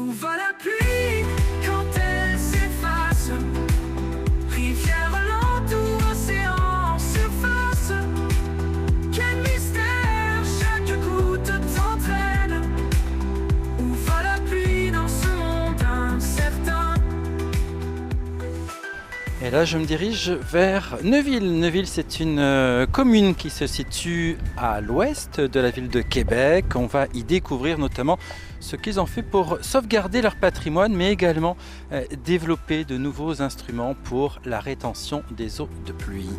Où va la pluie quand elle s'efface? Rivière lente ou océan en surface? Quel mystère chaque goutte t'entraîne? Où va la pluie dans ce monde incertain? Et là, je me dirige vers Neuville. Neuville, c'est une commune qui se situe à l'ouest de la ville de Québec. On va y découvrir notamment ce qu'ils ont fait pour sauvegarder leur patrimoine, mais également développer de nouveaux instruments pour la rétention des eaux de pluie.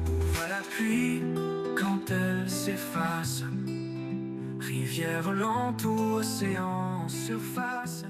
Où va la pluie quand elle s'efface? Rivière lente ou océan en surface?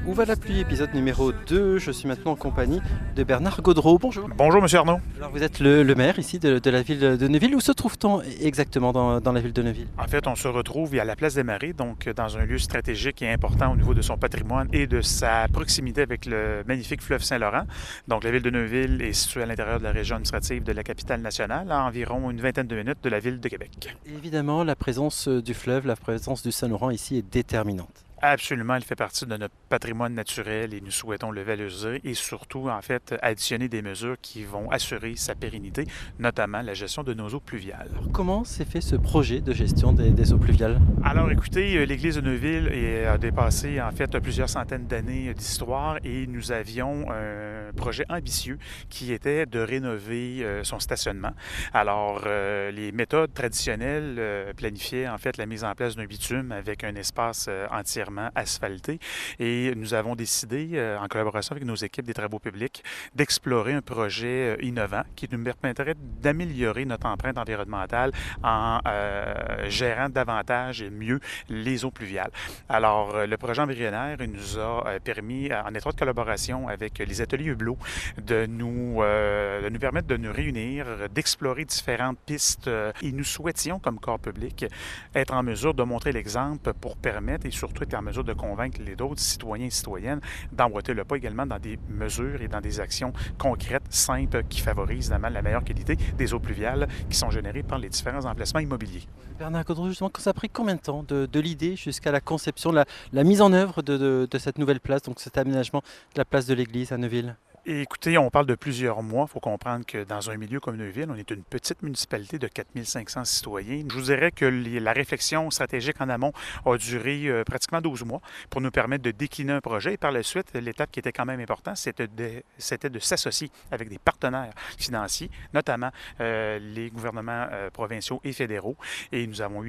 Où va la pluie, épisode numéro 2. Je suis maintenant en compagnie de Bernard Gaudreau. Bonjour. Bonjour, Monsieur Arnaud. Alors, vous êtes le maire ici de la ville de Neuville. Où se trouve-t-on exactement dans la ville de Neuville? En fait, on se retrouve à la place des Marais, donc dans un lieu stratégique et important au niveau de son patrimoine et de sa proximité avec le magnifique fleuve Saint-Laurent. Donc, la ville de Neuville est située à l'intérieur de la région administrative de la capitale nationale, à environ une vingtaine de minutes de la ville de Québec. Et évidemment, la présence du fleuve, la présence du Saint-Laurent ici est déterminante. Absolument, elle fait partie de notre patrimoine naturel et nous souhaitons le valoriser et surtout, en fait, additionner des mesures qui vont assurer sa pérennité, notamment la gestion de nos eaux pluviales. Alors, comment s'est fait ce projet de gestion des eaux pluviales? Alors, écoutez, l'église de Neuville a dépassé, en fait, plusieurs centaines d'années d'histoire et nous avions un projet ambitieux qui était de rénover son stationnement. Alors, les méthodes traditionnelles planifiaient, en fait, la mise en place d'un bitume avec un espace entièrement asphalté et nous avons décidé, en collaboration avec nos équipes des travaux publics, d'explorer un projet innovant qui nous permettrait d'améliorer notre empreinte environnementale en gérant davantage et mieux les eaux pluviales. Alors, le projet embryonnaire nous a permis, en étroite collaboration avec les ateliers Hublot, de nous permettre de nous réunir, d'explorer différentes pistes et nous souhaitions, comme corps public, être en mesure de montrer l'exemple pour permettre et surtout être en mesure de convaincre les autres citoyens et citoyennes d'emboîter le pas également dans des mesures et dans des actions concrètes, simples, qui favorisent la meilleure qualité des eaux pluviales qui sont générées par les différents emplacements immobiliers. Bernard Gaudreau, justement, ça a pris combien de temps de l'idée jusqu'à la conception, la mise en œuvre de cette nouvelle place, donc cet aménagement de la place de l'église à Neuville? Et écoutez, on parle de plusieurs mois. Il faut comprendre que dans un milieu comme Neuville, on est une petite municipalité de 4500 citoyens. Je vous dirais que la réflexion stratégique en amont a duré pratiquement 12 mois pour nous permettre de décliner un projet. Et par la suite, l'étape qui était quand même importante, c'était de s'associer avec des partenaires financiers, notamment les gouvernements provinciaux et fédéraux. Et nous avons eu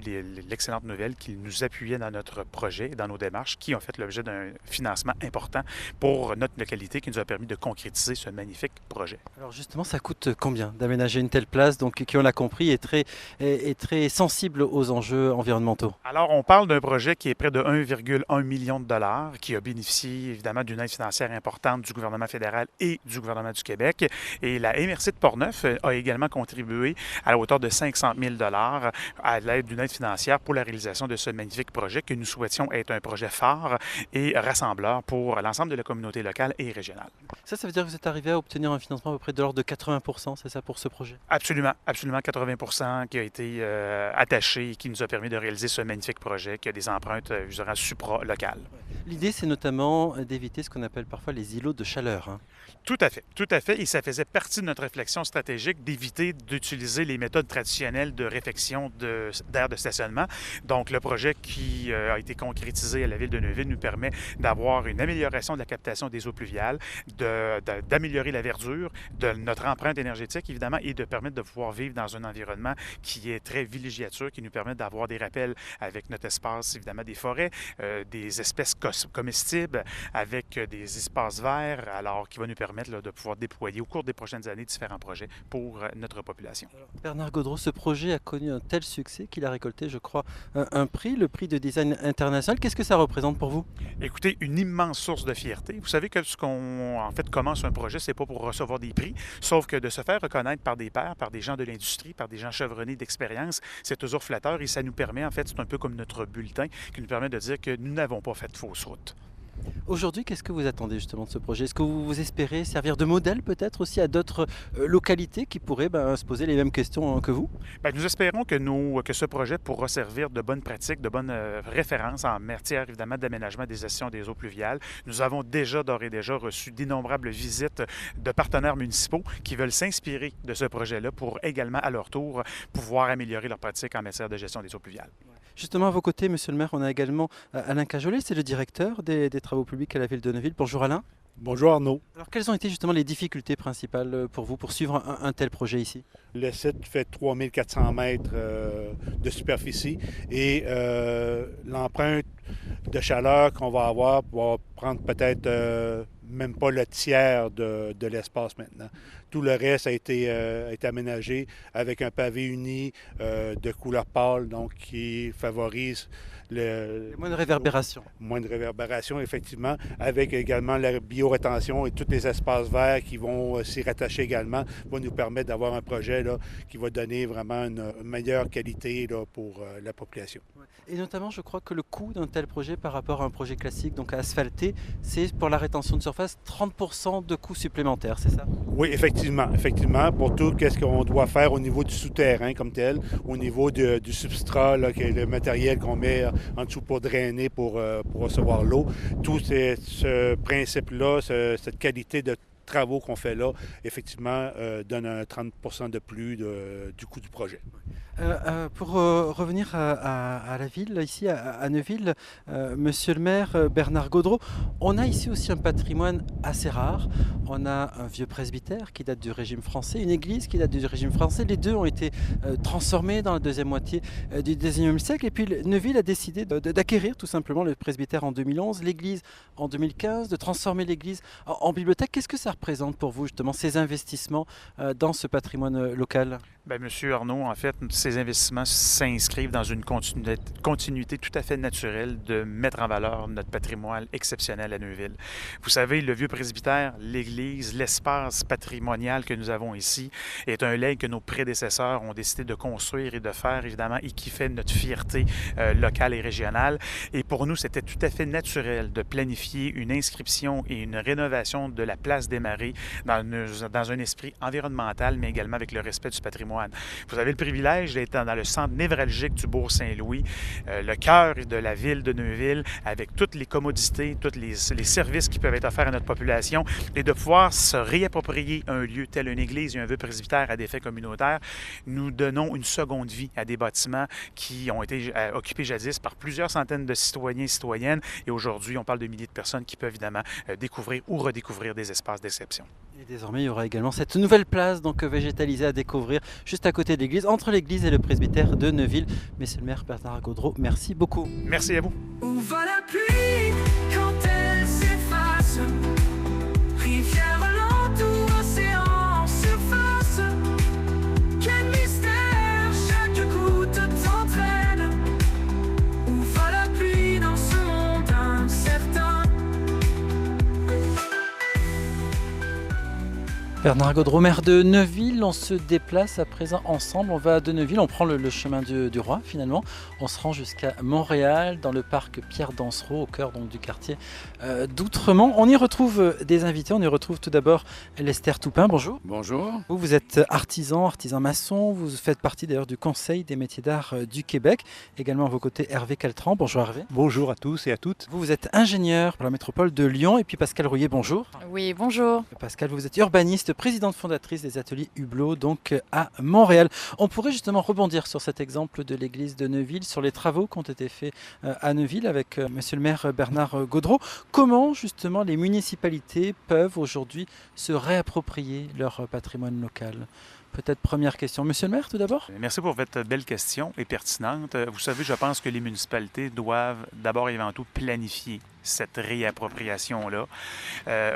l'excellente nouvelle qu'ils nous appuyaient dans notre projet, dans nos démarches, qui ont fait l'objet d'un financement important pour notre localité qui nous a permis de concrétiser ce magnifique projet. Alors justement, ça coûte combien d'aménager une telle place, donc qui, on l'a compris, est très sensible aux enjeux environnementaux? Alors, on parle d'un projet qui est près de 1,1 million de dollars, qui a bénéficié évidemment d'une aide financière importante du gouvernement fédéral et du gouvernement du Québec. Et la MRC de Portneuf a également contribué à la hauteur de 500 000 dollars à l'aide d'une aide financière pour la réalisation de ce magnifique projet que nous souhaitions être un projet phare et rassembleur pour l'ensemble de la communauté locale et régionale. Ça veut dire que vous êtes arrivé à obtenir un financement à peu près de l'ordre de 80%, c'est ça, pour ce projet? Absolument, absolument 80% qui a été attaché et qui nous a permis de réaliser ce magnifique projet qui a des empreintes, je dirais, supra-locales. L'idée, c'est notamment d'éviter ce qu'on appelle parfois les îlots de chaleur, hein. Tout à fait, tout à fait. Et ça faisait partie de notre réflexion stratégique d'éviter d'utiliser les méthodes traditionnelles de réfection d'aires de stationnement. Donc, le projet qui a été concrétisé à la ville de Neuville nous permet d'avoir une amélioration de la captation des eaux pluviales, d'améliorer la verdure, de notre empreinte énergétique, évidemment, et de permettre de pouvoir vivre dans un environnement qui est très villégiature, qui nous permet d'avoir des rappels avec notre espace, évidemment, des forêts, des espèces comestibles, avec des espaces verts, alors qui va nous permettre de pouvoir déployer au cours des prochaines années différents projets pour notre population. Bernard Gaudreau, ce projet a connu un tel succès qu'il a récolté, je crois, un prix, le prix de design international. Qu'est-ce que ça représente pour vous? Écoutez, une immense source de fierté. Vous savez que ce qu'on en fait commence un projet, c'est pas pour recevoir des prix, sauf que de se faire reconnaître par des pairs, par des gens de l'industrie, par des gens chevronnés d'expérience, c'est toujours flatteur et ça nous permet, en fait, c'est un peu comme notre bulletin qui nous permet de dire que nous n'avons pas fait de fausse route. Aujourd'hui, qu'est-ce que vous attendez justement de ce projet? Est-ce que vous espérez servir de modèle peut-être aussi à d'autres localités qui pourraient se poser les mêmes questions que vous? Bien, nous espérons que ce projet pourra servir de bonnes pratiques, de bonnes références en matière évidemment d'aménagement des gestions des eaux pluviales. Nous avons déjà d'ores et déjà reçu d'innombrables visites de partenaires municipaux qui veulent s'inspirer de ce projet-là pour également à leur tour pouvoir améliorer leurs pratiques en matière de gestion des eaux pluviales. Justement, à vos côtés, monsieur le maire, on a également Alain Cajolet, c'est le directeur des travaux publics à la ville de Neuville. Bonjour Alain. Bonjour Arnaud. Alors, quelles ont été justement les difficultés principales pour vous pour suivre un tel projet ici? Le site fait 3400 mètres de superficie et l'empreinte de chaleur qu'on va avoir va prendre peut-être même pas le tiers de l'espace maintenant. Tout le reste a été aménagé avec un pavé uni de couleur pâle, donc qui favorise Moins de réverbération. moins de réverbération, effectivement, avec également la biorétention et tous les espaces verts qui vont s'y rattacher également, va nous permettre d'avoir un projet là, qui va donner vraiment une meilleure qualité là, pour la population. Et notamment, je crois que le coût d'un tel projet par rapport à un projet classique, donc asphalté, c'est pour la rétention de surface 30% de coûts supplémentaires, c'est ça? Oui, effectivement. Effectivement, pour tout, qu'est-ce qu'on doit faire au niveau du souterrain comme tel, au niveau du substrat, là, qui est le matériel qu'on met en dessous pour drainer, pour recevoir l'eau. Tout ce principe-là, cette qualité de travaux qu'on fait là, effectivement, donne un 30% de plus du coût du projet. Pour revenir à la ville, ici à Neuville, monsieur le maire Bernard Gaudreau, on a ici aussi un patrimoine assez rare. On a un vieux presbytère qui date du régime français, une église qui date du régime français. Les deux ont été transformés dans la deuxième moitié du XIXe siècle. Et puis Neuville a décidé d'acquérir tout simplement le presbytère en 2011, l'église en 2015, de transformer l'église en bibliothèque. Qu'est-ce que ça représente pour vous justement ces investissements dans ce patrimoine local? Bien, Monsieur Arnaud, en fait, ces investissements s'inscrivent dans une continuité tout à fait naturelle de mettre en valeur notre patrimoine exceptionnel à Neuville. Vous savez, le vieux presbytère, l'église, l'espace patrimonial que nous avons ici est un legs que nos prédécesseurs ont décidé de construire et de faire, évidemment, et qui fait notre fierté locale et régionale. Et pour nous, c'était tout à fait naturel de planifier une inscription et une rénovation de la place des Marais dans un esprit environnemental, mais également avec le respect du patrimoine. Vous avez le privilège d'être dans le centre névralgique du Bourg-Saint-Louis, le cœur de la ville de Neuville, avec toutes les commodités, tous les services qui peuvent être offerts à notre population, et de pouvoir se réapproprier un lieu tel une église et un vieux presbytère à des fins communautaires. Nous donnons une seconde vie à des bâtiments qui ont été occupés jadis par plusieurs centaines de citoyens et citoyennes, et aujourd'hui, on parle de milliers de personnes qui peuvent évidemment découvrir ou redécouvrir des espaces d'exception. Et désormais, il y aura également cette nouvelle place donc végétalisée à découvrir juste à côté de l'église, entre l'église et le presbytère de Neuville. Monsieur le maire Bernard Gaudreau, merci beaucoup. Merci à vous. Où va la pluie quand elle s'efface? Rivière lente ou océan en surface? Quel mystère chaque goutte t'entraîne? Où va la pluie dans ce monde incertain? Bernard Gaudreau, maire de Neuville, on se déplace à présent ensemble, on va de Neuville, on prend le chemin du Roi finalement, on se rend jusqu'à Montréal dans le parc Pierre Dansereau au cœur donc, du quartier d'Outremont. On y retrouve des invités, on y retrouve tout d'abord Lester Toupin, bonjour. Bonjour. Vous êtes artisan maçon, vous faites partie d'ailleurs du Conseil des métiers d'art du Québec, également à vos côtés Hervé Caltran, bonjour Hervé. Bonjour à tous et à toutes. Vous êtes ingénieur pour la métropole de Lyon et puis Pascal Rouillet, bonjour. Oui, bonjour. Pascal, vous êtes urbaniste, présidente fondatrice des ateliers Hublot, donc à Montréal. On pourrait justement rebondir sur cet exemple de l'église de Neuville, sur les travaux qui ont été faits à Neuville avec monsieur le maire Bernard Gaudreau. Comment justement les municipalités peuvent aujourd'hui se réapproprier leur patrimoine local ? Peut-être première question. Monsieur le maire, tout d'abord? Merci pour votre belle question et pertinente. Vous savez, je pense que les municipalités doivent d'abord et avant tout planifier cette réappropriation-là.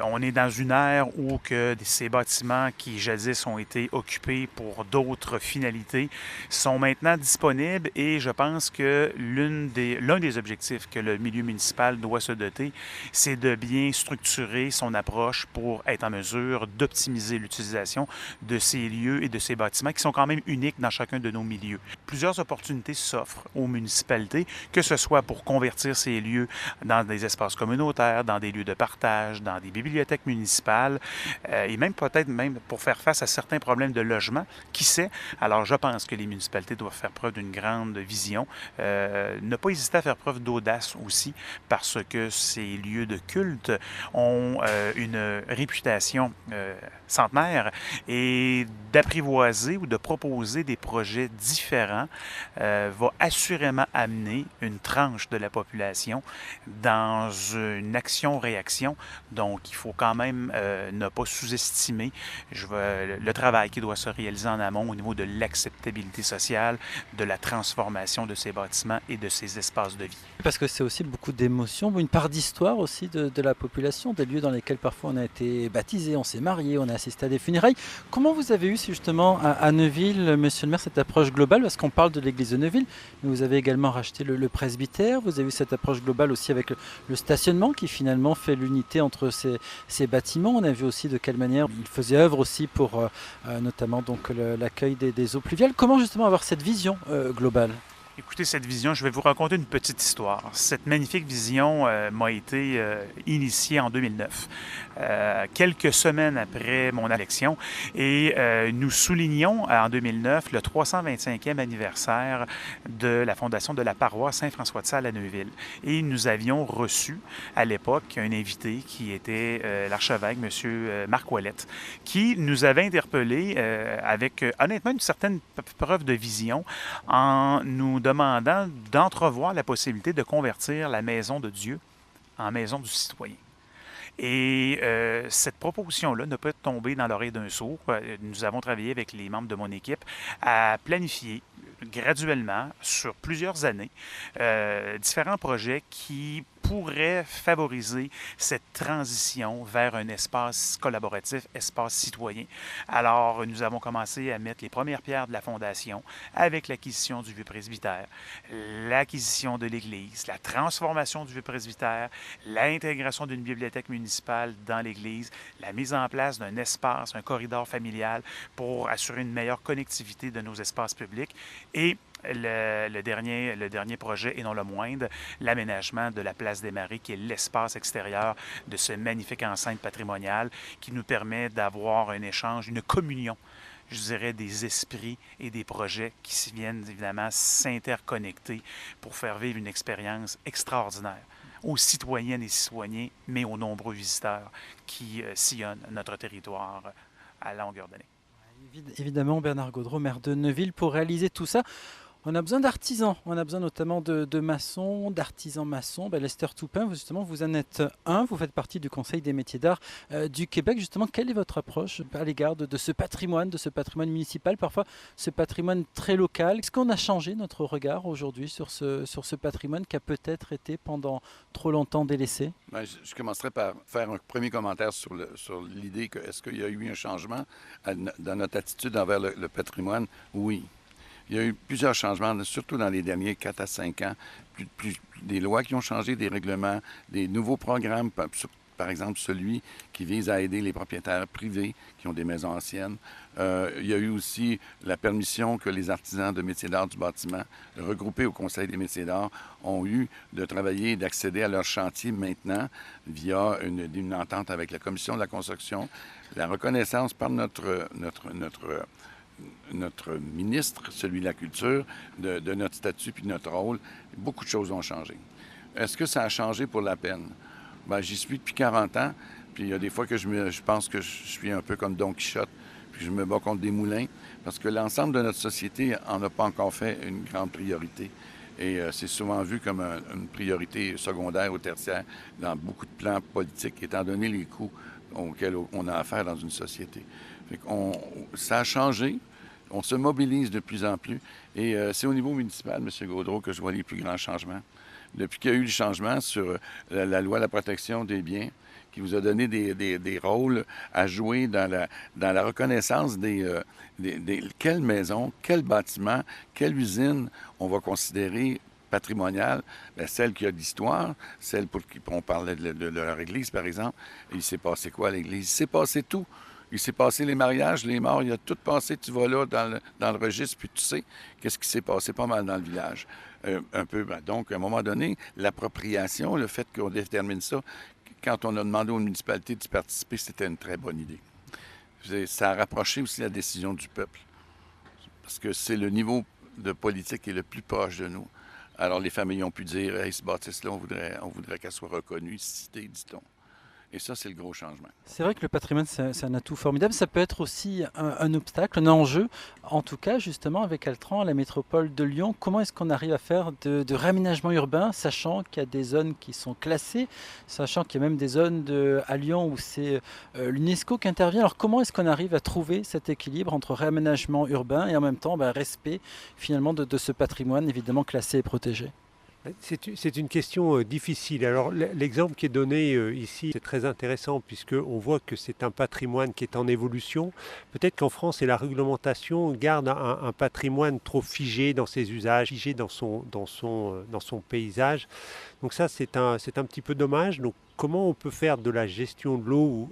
On est dans une ère où que ces bâtiments qui jadis ont été occupés pour d'autres finalités sont maintenant disponibles et je pense que l'un des objectifs que le milieu municipal doit se doter, c'est de bien structurer son approche pour être en mesure d'optimiser l'utilisation de ces lieux et de ces bâtiments qui sont quand même uniques dans chacun de nos milieux. Plusieurs opportunités s'offrent aux municipalités, que ce soit pour convertir ces lieux dans des espaces espaces communautaires, dans des lieux de partage, dans des bibliothèques municipales, et même peut-être même pour faire face à certains problèmes de logement, qui sait. Alors je pense que les municipalités doivent faire preuve d'une grande vision, ne pas hésiter à faire preuve d'audace aussi, parce que ces lieux de culte ont une réputation centenaire, et d'apprivoiser ou de proposer des projets différents va assurément amener une tranche de la population dans une action-réaction. Donc, il faut quand même ne pas sous-estimer le travail qui doit se réaliser en amont au niveau de l'acceptabilité sociale, de la transformation de ces bâtiments et de ces espaces de vie. Parce que c'est aussi beaucoup d'émotions, une part d'histoire aussi de la population, des lieux dans lesquels parfois on a été baptisé, on s'est marié, on a assisté à des funérailles. Comment vous avez eu justement à Neuville, monsieur le maire, cette approche globale? Parce qu'on parle de l'église de Neuville, mais vous avez également racheté le presbytère, vous avez eu cette approche globale aussi avec le stationnement qui finalement fait l'unité entre ces bâtiments. On a vu aussi de quelle manière il faisait œuvre aussi pour notamment donc l'accueil des eaux pluviales. Comment justement avoir cette vision globale? Écoutez, cette vision, je vais vous raconter une petite histoire. Cette magnifique vision m'a été initiée en 2009, quelques semaines après mon élection, et nous soulignons en 2009 le 325e anniversaire de la fondation de la paroisse Saint-François-de-Sales à Neuville. Et nous avions reçu à l'époque un invité qui était l'archevêque, M. Marc Ouellette, qui nous avait interpellés avec honnêtement une certaine preuve de vision en nous demandant d'entrevoir la possibilité de convertir la maison de Dieu en maison du citoyen. Et cette proposition-là ne peut être tombée dans l'oreille d'un sourd. Nous avons travaillé avec les membres de mon équipe à planifier graduellement, sur plusieurs années, différents projets qui pourraient favoriser cette transition vers un espace collaboratif, espace citoyen. Alors, nous avons commencé à mettre les premières pierres de la fondation avec l'acquisition du vieux presbytère, l'acquisition de l'église, la transformation du vieux presbytère, l'intégration d'une bibliothèque municipale dans l'église, la mise en place d'un espace, un corridor familial pour assurer une meilleure connectivité de nos espaces publics, et le dernier projet, et non le moindre, l'aménagement de la place des Marais, qui est l'espace extérieur de ce magnifique enceinte patrimoniale qui nous permet d'avoir un échange, une communion, je dirais, des esprits et des projets qui viennent évidemment s'interconnecter pour faire vivre une expérience extraordinaire aux citoyennes et citoyens, mais aux nombreux visiteurs qui sillonnent notre territoire à longueur d'année. Évidemment, Bernard Gaudreault, maire de Neuville, pour réaliser tout ça, on a besoin d'artisans, on a besoin notamment de maçons, d'artisans maçons. Lester Toupin, justement, vous en êtes un, vous faites partie du Conseil des métiers d'art du Québec. Justement, quelle est votre approche à l'égard de ce patrimoine municipal, parfois ce patrimoine très local? Est-ce qu'on a changé notre regard aujourd'hui sur ce patrimoine qui a peut-être été pendant trop longtemps délaissé? Je commencerai par faire un premier commentaire sur l'idée que est-ce qu'il y a eu un changement dans notre attitude envers le patrimoine? Oui. Il y a eu plusieurs changements, surtout dans les derniers 4 à 5 ans. Des lois qui ont changé, des règlements, des nouveaux programmes, par exemple celui qui vise à aider les propriétaires privés qui ont des maisons anciennes. Il y a eu aussi la permission que les artisans de métiers d'art du bâtiment, regroupés au Conseil des métiers d'art, ont eu de travailler et d'accéder à leur chantier maintenant via une entente avec la Commission de la construction. La reconnaissance par notre ministre, celui de la culture, de notre statut puis de notre rôle. Beaucoup de choses ont changé. Est-ce que ça a changé pour la peine? J'y suis depuis 40 ans, puis il y a des fois que je pense que je suis un peu comme Don Quichotte, puis je me bats contre des moulins, parce que l'ensemble de notre société n'en a pas encore fait une grande priorité. Et c'est souvent vu comme une priorité secondaire ou tertiaire dans beaucoup de plans politiques, étant donné les coûts auxquels on a affaire dans une société. Ça a changé. On se mobilise de plus en plus. Et c'est au niveau municipal, M. Gaudreault, que je vois les plus grands changements. Depuis qu'il y a eu le changement sur la loi de la protection des biens, qui vous a donné des rôles à jouer dans la reconnaissance quelle maison, quel bâtiment, quelle usine on va considérer patrimoniale, celle qui a de l'histoire, celle pour qui on parlait de leur église, par exemple. Et il s'est passé quoi à l'église? Il s'est passé tout. Il s'est passé les mariages, les morts, il a tout passé. Tu vas là dans le registre, puis tu sais qu'est-ce qui s'est passé pas mal dans le village. un peu. Donc, à un moment donné, l'appropriation, le fait qu'on détermine ça, quand on a demandé aux municipalités d'y participer, c'était une très bonne idée. Ça a rapproché aussi la décision du peuple, parce que c'est le niveau de politique qui est le plus proche de nous. Alors, les familles ont pu dire, hey, ce bâtisse-là, on voudrait qu'elle soit reconnue, citée, dit-on. Et ça, c'est le gros changement. C'est vrai que le patrimoine, c'est un atout formidable. Ça peut être aussi un obstacle, un enjeu. En tout cas, justement, avec Altran, la métropole de Lyon, comment est-ce qu'on arrive à faire de réaménagement urbain, sachant qu'il y a des zones qui sont classées, sachant qu'il y a même des zones à Lyon où c'est l'UNESCO qui intervient. Alors, comment est-ce qu'on arrive à trouver cet équilibre entre réaménagement urbain et en même temps respect, finalement, de ce patrimoine, évidemment, classé et protégé? C'est une question difficile. Alors l'exemple qui est donné ici, c'est très intéressant puisqu'on voit que c'est un patrimoine qui est en évolution. Peut-être qu'en France, et la réglementation garde un patrimoine trop figé dans ses usages, figé dans son paysage. Donc ça, c'est un petit peu dommage. Donc comment on peut faire de la gestion de l'eau ou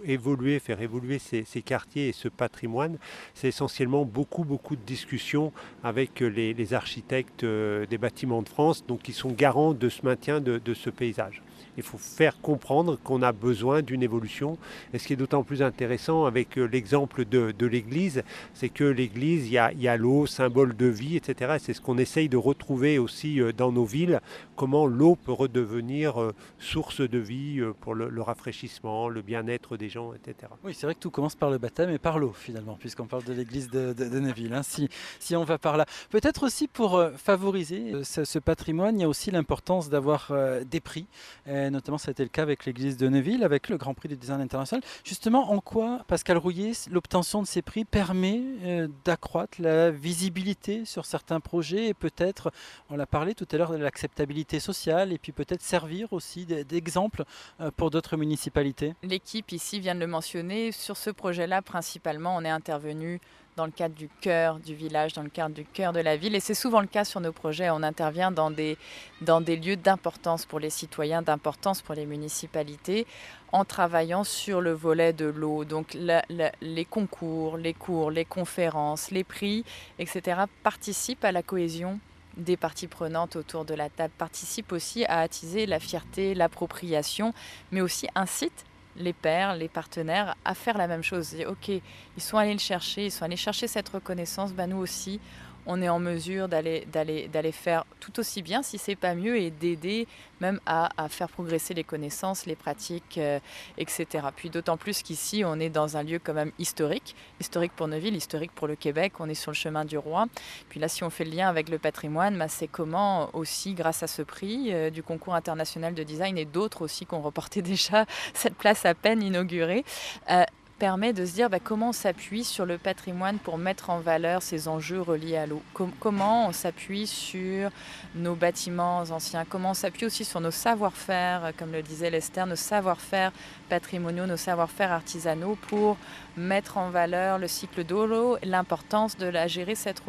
faire évoluer ces quartiers et ce patrimoine? C'est essentiellement beaucoup de discussions avec les architectes des bâtiments de France, donc qui sont garants de ce maintien de ce paysage. Il faut faire comprendre qu'on a besoin d'une évolution. Et ce qui est d'autant plus intéressant avec l'exemple de l'Église, c'est que l'Église, il y a l'eau, symbole de vie, etc. Et c'est ce qu'on essaye de retrouver aussi dans nos villes, comment l'eau peut redevenir source de vie pour le rafraîchissement, le bien-être des gens, etc. Oui, c'est vrai que tout commence par le baptême et par l'eau, finalement, puisqu'on parle de l'église de Neuville, hein, si on va par là. Peut-être aussi pour favoriser ce patrimoine, il y a aussi l'importance d'avoir des prix. Notamment, ça a été le cas avec l'église de Neuville, avec le Grand Prix du Design International. Justement, en quoi, Pascal Rouillet, l'obtention de ces prix permet d'accroître la visibilité sur certains projets et peut-être, on l'a parlé tout à l'heure, de l'acceptabilité sociale et puis peut-être servir aussi d'exemple pour d'autres municipalités? L'équipe ici vient de le mentionner. Sur ce projet-là, principalement, on est intervenu dans le cadre du cœur du village, dans le cadre du cœur de la ville. Et c'est souvent le cas sur nos projets. On intervient dans des lieux d'importance pour les citoyens, d'importance pour les municipalités, en travaillant sur le volet de l'eau. Donc les concours, les cours, les conférences, les prix, etc. participent à la cohésion des parties prenantes autour de la table, participent aussi à attiser la fierté, l'appropriation, mais aussi incitent les pairs, les partenaires à faire la même chose. Et, ok, ils sont allés le chercher, ils sont allés chercher cette reconnaissance, nous aussi, on est en mesure d'aller faire tout aussi bien, si c'est pas mieux, et d'aider même à faire progresser les connaissances, les pratiques, etc. Puis d'autant plus qu'ici, on est dans un lieu quand même historique pour Neuville, historique pour le Québec, on est sur le chemin du roi. Puis là, si on fait le lien avec le patrimoine, c'est comment aussi, grâce à ce prix du concours international de design et d'autres aussi qui ont remporté déjà cette place à peine inaugurée, permet de se dire comment on s'appuie sur le patrimoine pour mettre en valeur ces enjeux reliés à l'eau. Comment on s'appuie sur nos bâtiments anciens, comment on s'appuie aussi sur nos savoir-faire, comme le disait Lester, nos savoir-faire patrimoniaux, nos savoir-faire artisanaux pour mettre en valeur le cycle de l'eau, l'importance de la gérer cette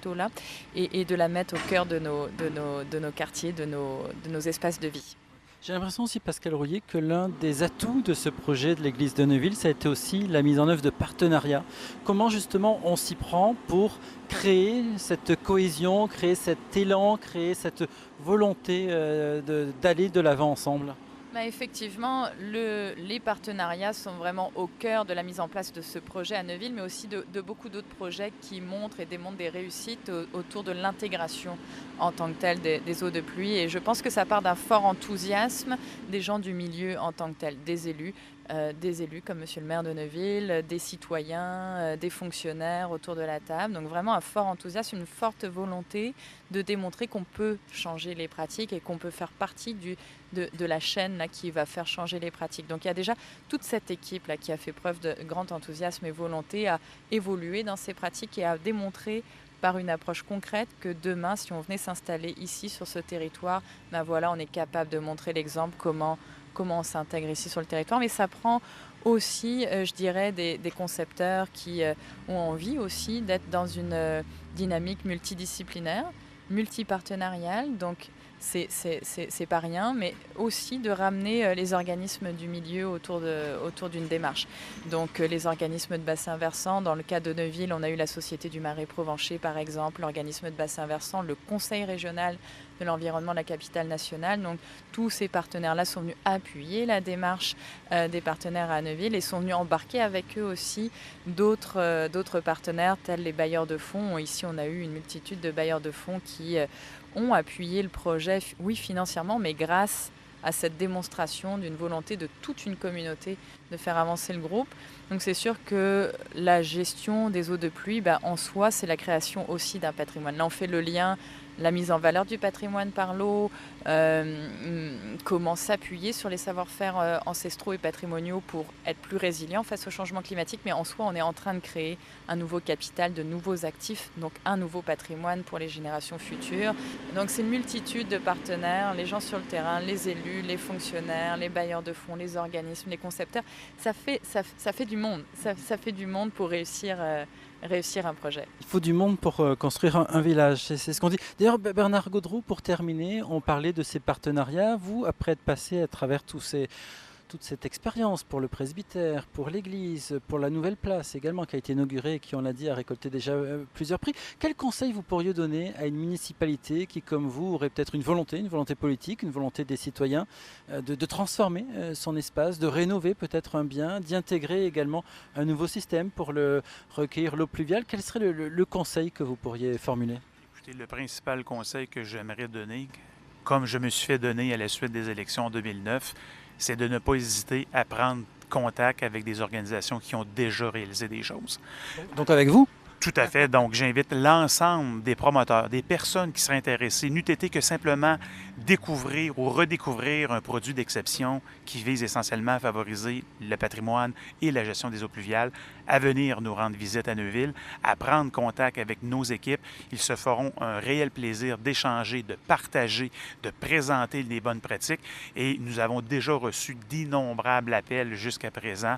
eau-là et de la mettre au cœur de nos quartiers, de nos espaces de vie. J'ai l'impression aussi, Pascal Rouillet, que l'un des atouts de ce projet de l'église de Neuville, ça a été aussi la mise en œuvre de partenariats. Comment justement on s'y prend pour créer cette cohésion, créer cet élan, créer cette volonté d'aller de l'avant ensemble? Effectivement, les partenariats sont vraiment au cœur de la mise en place de ce projet à Neuville, mais aussi de beaucoup d'autres projets qui montrent et démontrent des réussites autour de l'intégration en tant que telle des eaux de pluie. Et je pense que ça part d'un fort enthousiasme des gens du milieu en tant que tel, des élus comme monsieur le maire de Neuville, des citoyens, des fonctionnaires autour de la table. Donc vraiment un fort enthousiasme, une forte volonté de démontrer qu'on peut changer les pratiques et qu'on peut faire partie de la chaîne là, qui va faire changer les pratiques. Donc il y a déjà toute cette équipe là, qui a fait preuve de grand enthousiasme et volonté à évoluer dans ces pratiques et à démontrer par une approche concrète que demain, si on venait s'installer ici sur ce territoire, voilà, on est capable de montrer l'exemple comment on s'intègre ici sur le territoire. Mais ça prend aussi, je dirais, des concepteurs qui ont envie aussi d'être dans une dynamique multidisciplinaire, multipartenariale. Donc c'est pas rien, mais aussi de ramener les organismes du milieu autour d'une démarche. Donc les organismes de bassin versant, dans le cas de Neuville, on a eu la Société du Marais Provencher par exemple, l'organisme de bassin versant, le Conseil régional de l'environnement de la capitale nationale. Donc tous ces partenaires-là sont venus appuyer la démarche des partenaires à Neuville et sont venus embarquer avec eux aussi d'autres partenaires tels les bailleurs de fonds. Ici on a eu une multitude de bailleurs de fonds qui ont appuyé le projet, oui financièrement, mais grâce à cette démonstration d'une volonté de toute une communauté de faire avancer le groupe. Donc c'est sûr que la gestion des eaux de pluie, en soi, c'est la création aussi d'un patrimoine. Là, on fait le lien, la mise en valeur du patrimoine par l'eau, comment s'appuyer sur les savoir-faire ancestraux et patrimoniaux pour être plus résilient face au changement climatique. Mais en soi, on est en train de créer un nouveau capital, de nouveaux actifs, donc un nouveau patrimoine pour les générations futures. Donc c'est une multitude de partenaires, les gens sur le terrain, les élus, les fonctionnaires, les bailleurs de fonds, les organismes, les concepteurs. Ça fait du monde. Ça fait du monde pour réussir un projet. Il faut du monde pour construire un village, c'est ce qu'on dit. D'ailleurs, Bernard Gaudreault, pour terminer, on parlait de ces partenariats. Vous, après être passé à travers toute cette expérience pour le presbytère, pour l'église, pour la nouvelle place également qui a été inaugurée et qui, on l'a dit, a récolté déjà plusieurs prix. Quel conseil vous pourriez donner à une municipalité qui, comme vous, aurait peut-être une volonté politique, une volonté des citoyens de transformer son espace, de rénover peut-être un bien, d'y intégrer également un nouveau système pour recueillir l'eau pluviale? Quel serait le conseil que vous pourriez formuler? Écoutez, le principal conseil que j'aimerais donner, comme je me suis fait donner à la suite des élections en 2009, c'est de ne pas hésiter à prendre contact avec des organisations qui ont déjà réalisé des choses. Donc avec vous? Tout à fait. Donc, j'invite l'ensemble des promoteurs, des personnes qui seraient intéressées, n'eût été que simplement découvrir ou redécouvrir un produit d'exception qui vise essentiellement à favoriser le patrimoine et la gestion des eaux pluviales, à venir nous rendre visite à Neuville, à prendre contact avec nos équipes. Ils se feront un réel plaisir d'échanger, de partager, de présenter les bonnes pratiques. Et nous avons déjà reçu d'innombrables appels jusqu'à présent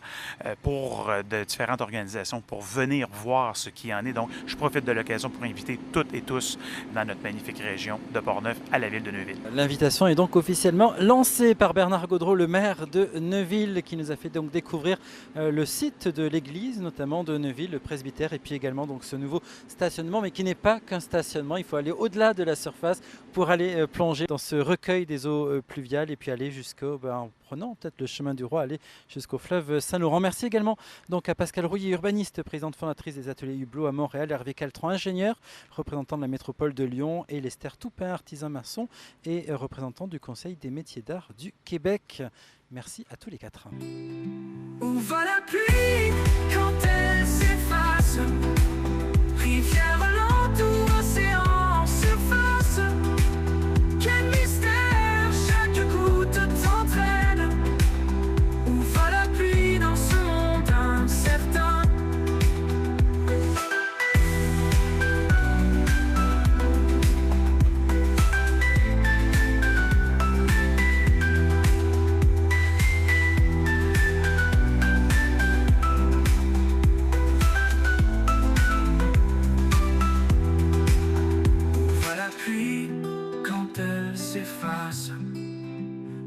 pour de différentes organisations pour venir voir ce qui en est. Donc, je profite de l'occasion pour inviter toutes et tous dans notre magnifique région de Portneuf à la ville de Neuville. L'invitation est donc officiellement lancée par Bernard Gaudreault, le maire de Neuville, qui nous a fait donc découvrir le site de l'église, notamment de Neuville, le presbytère, et puis également donc ce nouveau stationnement, mais qui n'est pas qu'un stationnement. Il faut aller au-delà de la surface pour aller plonger dans ce recueil des eaux pluviales et puis aller en prenant peut-être le chemin du roi, aller jusqu'au fleuve Saint-Laurent. Merci également donc à Pascal Rouillet, urbaniste, présidente fondatrice des ateliers Hublot à Montréal, Hervé Caltron, ingénieur, représentant de la métropole de Lyon, et Lester Toupin, artisan maçon et représentant du Conseil des métiers d'art du Québec. Merci à tous les quatre. Où va la pluie quand elle s'efface? Rivière lente ou océan en surface? Quel mystère chaque goutte t'entraîne? Où va la pluie dans ce monde incertain?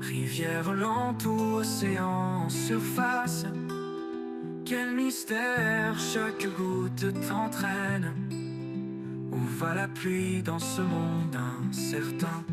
Rivière lente ou océan en surface? Quel mystère chaque goutte t'entraîne? Où va la pluie dans ce monde incertain?